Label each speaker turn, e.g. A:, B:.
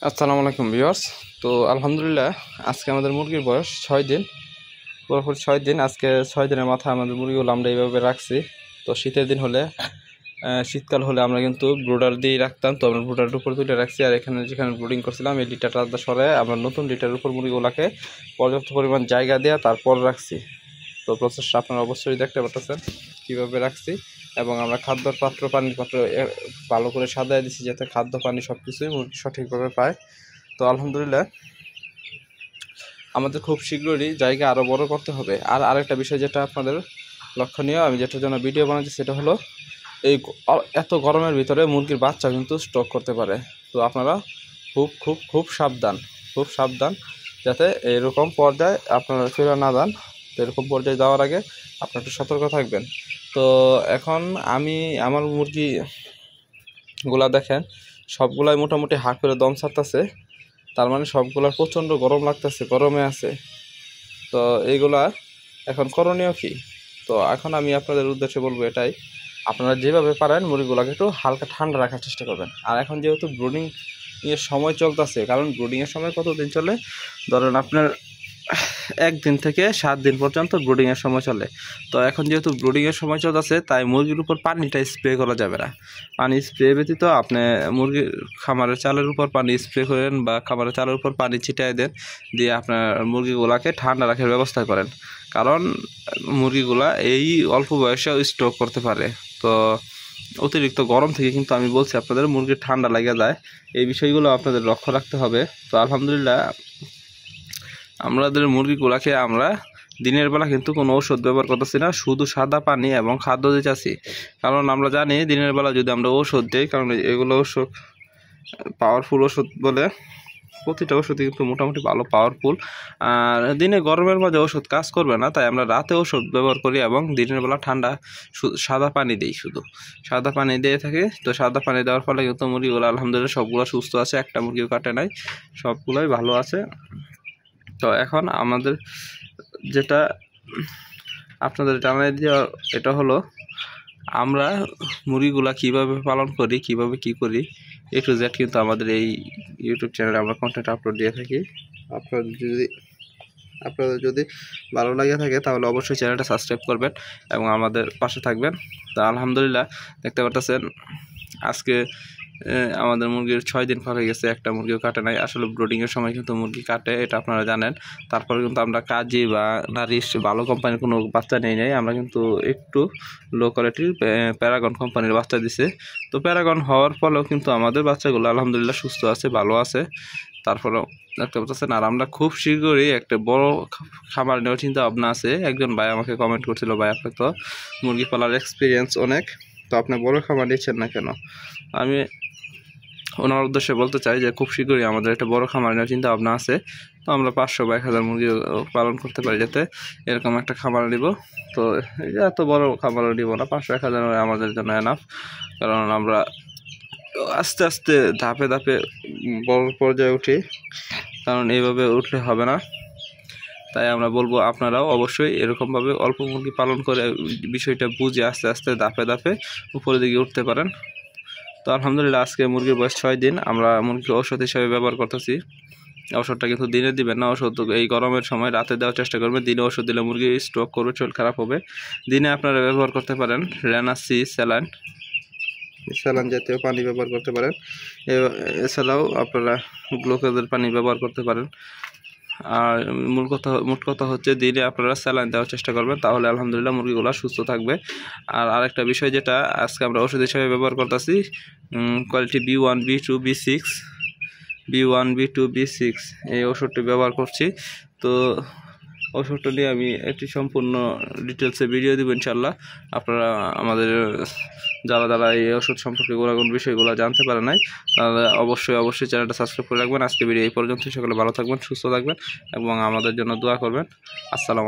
A: আসসালামু আলাইকুম ভিউয়ার্স। তো আলহামদুলিল্লাহ আজকে আমাদের মুরগির বয়স 6 দিন, পুরোপুরি 6 দিন। আজকে 6 দিনের মাথায় আমাদের মুরগিগুলো আমরা এইভাবে রাখছি। তো শীতের দিন হলে শীতকাল হলে আমরা কিন্তু ব্রুডার দিয়ে রাখতাম, তো আমরা ব্রুডারের উপর তুলে রাখছি। আর এখানে যেখানে ব্রুডিং করছিলাম এই লিটারটা সরে আমরা নতুন লিটারের উপর মুরগিগুলোকে পর্যাপ্ত পরিমাণ জায়গা দেওয়া তারপর রাখছি। তো প্রসেসটা আপনারা অবশ্যই দেখতে পাচ্ছেন কীভাবে রাখছি, এবং আমরা খাদ্যর পাত্র পানির পাত্র ভালো করে সাজায় দিচ্ছি যাতে খাদ্য পানি সব কিছুই মুরগি সঠিকভাবে পায়। তো আলহামদুলিল্লাহ আমাদের খুব শীঘ্রই জায়গা আরও বড় করতে হবে। আর আরেকটা বিষয় যেটা আপনাদের লক্ষণীয়, আমি যেটার জন্য ভিডিও বানাচ্ছি সেটা হলো এই এত গরমের ভিতরে মুরগির বাচ্চা কিন্তু স্টক করতে পারে। তো আপনারা খুব সাবধান যাতে এরকম পর্যায়ে আপনারা ফিরে না যান। তো এরকম পর্যায়ে যাওয়ার আগে আপনারা একটু সতর্ক থাকবেন। তো এখন আমি আমার মুরগিগুলা দেখেন সবগুলাই মোটামুটি হাঁ করে দম ছাড়তেছে, তার মানে সবগুলার প্রচণ্ড গরম লাগতেছে, গরমে আছে। তো এইগুলা এখন করণীয় কি? তো এখন আমি আপনাদের উদ্দেশ্যে বলবো এটাই, আপনারা যেভাবে পারেন মুরগিগুলোকে একটু হালকা ঠান্ডা রাখার চেষ্টা করবেন। আর এখন যেহেতু ব্রুডিং এর সময় চলতেছে, কারণ ব্রুডিংয়ের সময় কতদিন চলে, ধরেন আপনার 1 দিন থেকে 7 দিন পর্যন্ত ব্রুডিংয়ের সময় চলে। তো এখন যেহেতু ব্রুডিংয়ের সময় চলতেছে তাই মুরগির উপর পানিটা স্প্রে করা যাবে না। পানি স্প্রে ব্যতীত আপনি মুরগির খামারের চালের উপর পানি স্প্রে করেন বা খামারের চালের উপর পানি ছিটাই দেন, দিয়ে আপনার মুরগিগুলাকে ঠান্ডা রাখার ব্যবস্থা করেন। কারণ মুরগিগুলা এই অল্প বয়সেও স্ট্রোক করতে পারে। তো অতিরিক্ত গরম থেকে কিন্তু আমি বলছি আপনাদের মুরগির ঠান্ডা লেগে যায়, এই বিষয়গুলো আপনাদের লক্ষ্য রাখতে হবে। তো আলহামদুলিল্লাহ আমাদের মুরগিগুলাকে আমরা দিনের বেলা কিন্তু কোনো ওষুধ ব্যবহার করতেছি না, শুধু সাদা পানি এবং খাদ্য দিতেছি। কারণ আমরা জানি দিনের বেলা যদি আমরা ওষুধ দিই, কারণ এগুলো ওষুধ পাওয়ারফুল ওষুধ বলে, প্রতিটা ওষুধই কিন্তু মোটামুটি ভালো পাওয়ারফুল। আর দিনে গরমের মাঝে ওষুধ কাজ করবে না, তাই আমরা রাতে ওষুধ ব্যবহার করি এবং দিনের বেলা ঠান্ডা সাদা পানি দিই, শুধু সাদা পানি দিয়ে থাকি। তো সাদা পানি দেওয়ার ফলে কিন্তু মুরগিগুলো আলহামদুলিল্লাহ সবগুলো সুস্থ আছে, একটা মুরগিও কাটে নাই, সবগুলোই ভালো আছে। তো এখন আমাদের যেটা আপনাদের জানাই দেওয়া এটা হলো, আমরা মুরগিগুলা কিভাবে পালন করি, কিভাবে কি করি, এ টু জেড কিন্তু আমাদের এই ইউটিউব চ্যানেলে আমরা কন্টেন্ট আপলোড দিয়ে থাকি। আপনাদের যদি ভালো লাগে থাকে তাহলে অবশ্যই চ্যানেলটা সাবস্ক্রাইব করবেন এবং আমাদের পাশে থাকবেন। তো আলহামদুলিল্লাহ দেখতে পাচ্ছেন আজকে আমাদের মুরগির 6 দিন পার হয়ে গেছে, একটা মুরগিও কাটে নাই। আসলে ব্রুডিংয়ের সময় কিন্তু মুরগি কাটে, এটা আপনারা জানেন। তারপরে কিন্তু আমরা কাজী বা নারিশ ভালো কোম্পানির কোনো বাচ্চা নেই, আমরা কিন্তু একটু লো কোয়ালিটির প্যারাগন কোম্পানির বাচ্চা দিছে। তো প্যারাগন হওয়ার ফলেও কিন্তু আমাদের বাচ্চাগুলো আলহামদুলিল্লাহ সুস্থ আছে, ভালো আছে। তারপরেও দেখতে পাচ্ছেন। আর আমরা খুব শীঘ্রই একটা বড় খামার নেওয়ার চিন্তা ভাবনা আছে। একজন ভাই আমাকে কমেন্ট করছিল, ভাই আপনার তো মুরগি পালার এক্সপিরিয়েন্স অনেক, তো আপনি বড় খামার নিচ্ছেন না কেন? আমি ওনার উদ্দেশ্যে বলতে চাই যে খুব শীঘ্রই আমাদের একটা বড় খামার নেওয়ার চিন্তা ভাবনা আছে। তো আমরা 500 বা 1000 মুরগি পালন করতে পারি, যাতে এরকম একটা খামার নিব। তো এত বড় খামার নিব না, 500-1000 আমাদের জন্য এনাফ। কারণ আমরা আস্তে আস্তে ধাপে ধাপে বড় পর্যায়ে উঠি, কারণ এইভাবে উঠলে হবে না। তাই আমরা বলবো আপনারাও অবশ্যই এরকমভাবে অল্প মুরগি পালন করে বিষয়টা বুঝে আস্তে আস্তে ধাপে ধাপে উপরের দিকে উঠতে পারেন। তো আলহামদুলিল্লাহ আজকে মুরগির বয়স 6 দিন। আমরা মুরগির ঔষধ হিসাবে ব্যবহার করতেছি। ওষুধটা কিন্তু দিনে দিবেন না, ওষুধ এই গরমের সময় রাতে দেওয়ার চেষ্টা করবেন। দিনে ওষুধ দিলে মুরগি স্ট্রোক করবে, শরীর খারাপ হবে। দিনে আপনারা ব্যবহার করতে পারেন রেনাসি স্যালাইন জাতীয় পানি ব্যবহার করতে পারেন। এছাড়াও আপনারা গ্লুকোজের পানি ব্যবহার করতে পারেন। আর মোট কথা হচ্ছে দিনে আপনারা স্যালাইন দেওয়ার চেষ্টা করবেন, তাহলে আলহামদুলিল্লাহ মুরগিগুলো সুস্থ থাকবে। আর আরেকটা বিষয় যেটা আজকে আমরা ওষুধ হিসেবে ব্যবহার করতেছি, কোয়ালিটি B1 B2 B6 এই ওষুধটি ব্যবহার করছি। তো ওষুধটা নিয়ে আমি একটি সম্পূর্ণ ডিটেলসে ভিডিও দেবো ইনশাল্লাহ। আপনারা আমাদের যারা এই ওষুধ সম্পর্কে গুণাগুণ বিষয়গুলো জানতে পারে নাই, তাহলে অবশ্যই চ্যানেলটা সাবস্ক্রাইব করে রাখবেন। আজকে ভিডিও এই পর্যন্ত। সকলে ভালো থাকবেন, সুস্থ থাকবেন এবং আমাদের জন্য দোয়া করবেন। আসসালামু আলাইকুম।